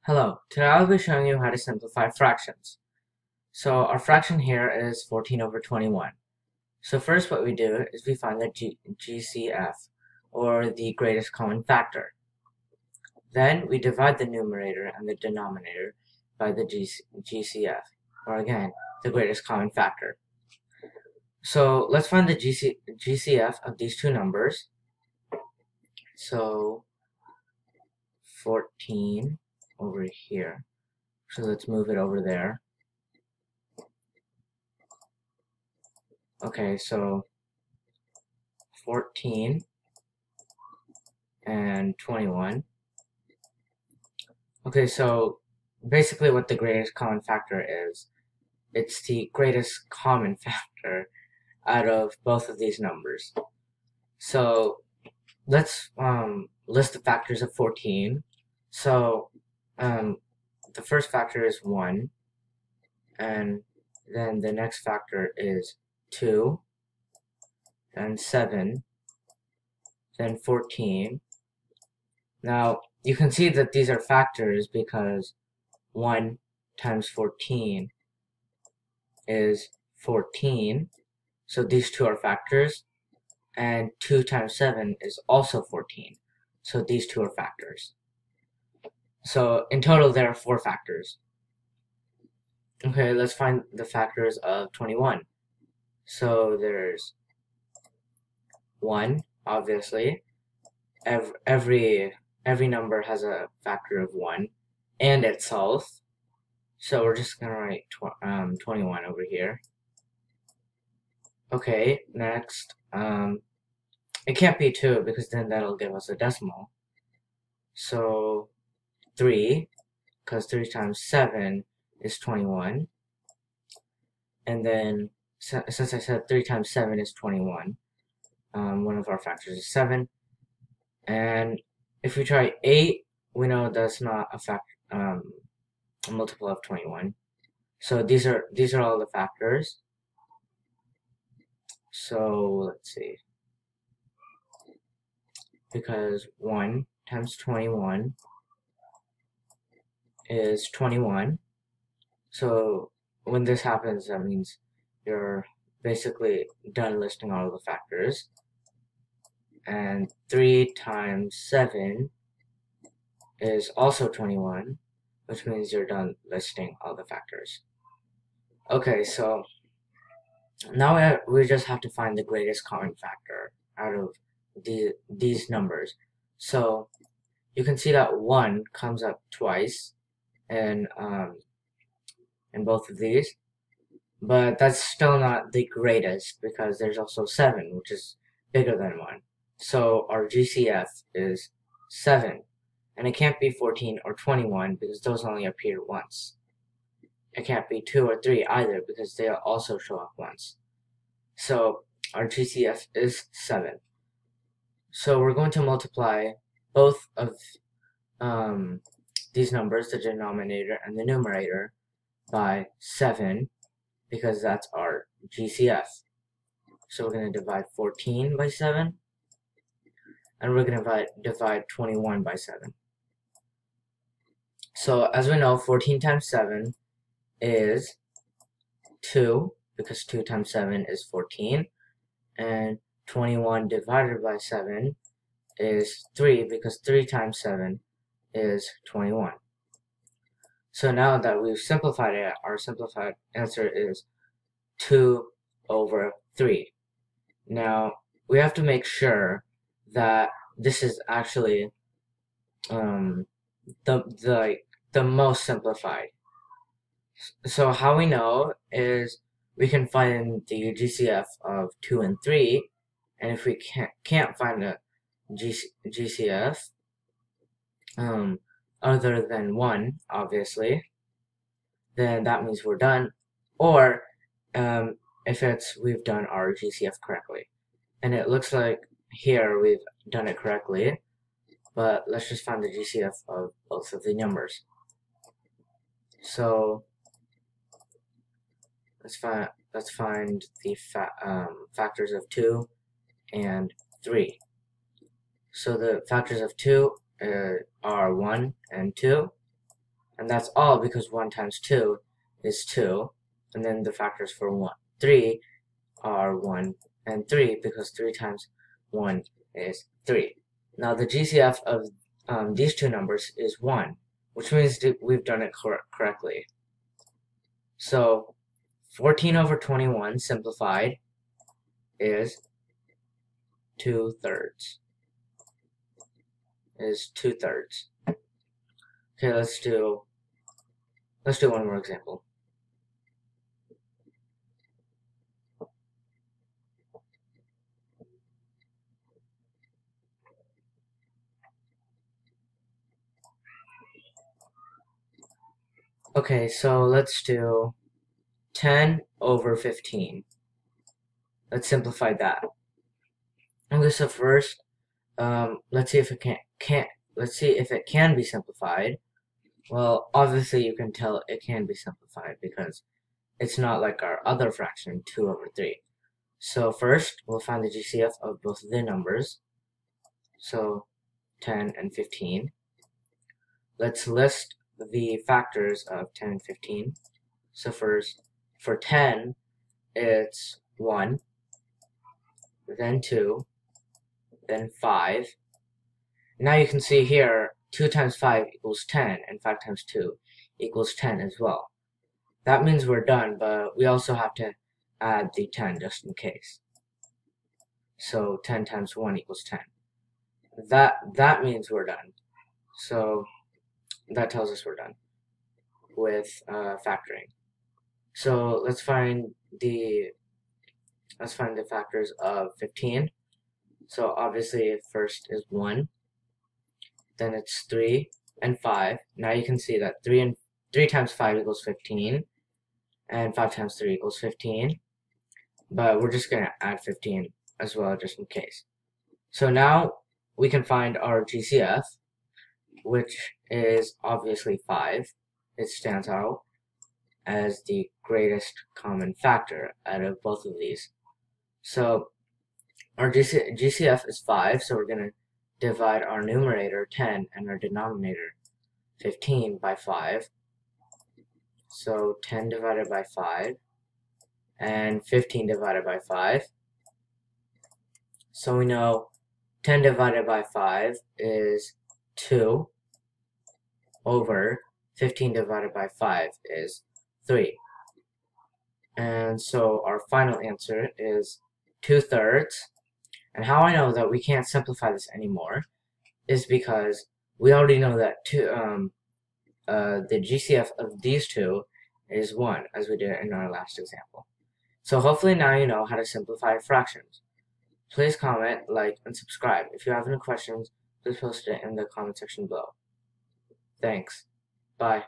Hello, today I'll be showing you how to simplify fractions. So our fraction here is 14 over 21. So first what we do is we find the GCF, or the greatest common factor. Then we divide the numerator and the denominator by the GCF, or again, the greatest common factor. So let's find the GCF of these two numbers. So 14 over here. So let's move it over there. Okay, so 14 and 21. Okay, so basically what the greatest common factor is, it's the greatest common factor out of both of these numbers. So let's list the factors of 14. So the first factor is 1, and then the next factor is 2, then 7, then 14. Now, you can see that these are factors because 1 times 14 is 14, so these two are factors, and 2 times 7 is also 14, so these two are factors. So in total there are 4 factors. Okay, let's find the factors of 21. So there's 1, obviously. Every number has a factor of 1 and itself. So we're just gonna write 21 over here. Okay, next, it can't be 2 because then that'll give us a decimal. So 3, because 3 times 7 is 21. And then, since I said 3 times 7 is 21, one of our factors is 7. And if we try 8, we know that's not a multiple of 21. So these are all the factors. So let's see. Because 1 times 21 is 21. So when this happens, that means you're basically done listing all the factors. And 3 times 7 is also 21, which means you're done listing all the factors. Okay, so now we just have to find the greatest common factor out of these numbers. So you can see that 1 comes up twice in both of these, but that's still not the greatest because there's also 7, which is bigger than 1. So our GCF is 7, and it can't be 14 or 21 because those only appear once. It can't be 2 or 3 either because they also show up once. So our GCF is 7. So we're going to multiply both of these numbers, the denominator and the numerator, by 7 because that's our GCF. So we're going to divide 14 by 7, and we're going to divide 21 by 7. So as we know, 14 times 7 is 2, because 2 times 7 is 14, and 21 divided by 7 is 3, because 3 times 7 is 21. So now that we've simplified it, our simplified answer is 2 over 3. Now, we have to make sure that this is actually the most simplified. So how we know is we can find the GCF of 2 and 3, and if we can't find a GCF other than 1, obviously, then that means we're done. Or if we've done our GCF correctly. And it looks like here we've done it correctly, but let's just find the GCF of both of the numbers. So let's find the factors of 2 and 3. So the factors of 2 are 1 and 2, And that's all because 1 times 2 is 2, and then the factors for 3 are 1 and 3 because 3 times 1 is 3. Now the GCF of these two numbers is 1, which means that we've done it correctly. So 14 over 21 simplified is 2/3. Okay, let's do one more example. Okay, so let's do 10 over 15. Let's simplify that. Okay, so first, let's see if it can be simplified. Well, obviously you can tell it can be simplified because it's not like our other fraction, 2 over 3. So first, we'll find the GCF of both of the numbers. So 10 and 15. Let's list the factors of 10 and 15. So first, for 10, it's 1, then 2, then 5. Now you can see here, 2 times 5 equals 10, and 5 times 2 equals 10 as well. That means we're done, but we also have to add the 10 just in case. So 10 times 1 equals 10. That means we're done. So that tells us we're done with factoring. So let's find the factors of 15. So obviously first is 1, then it's 3 and 5. Now you can see that 3 times 5 equals 15, and 5 times 3 equals 15. But we're just gonna add 15 as well just in case. So now we can find our GCF, which is obviously 5. It stands out as the greatest common factor out of both of these. So our GCF is 5, so we're going to divide our numerator 10 and our denominator 15 by 5. So 10 divided by 5 and 15 divided by 5. So we know 10 divided by 5 is 2 over 15 divided by 5 is 3. And so our final answer is 2/3. And how I know that we can't simplify this anymore is because we already know that the GCF of these two is 1, as we did in our last example. So hopefully now you know how to simplify fractions. Please comment, like, and subscribe. If you have any questions, please post it in the comment section below. Thanks. Bye.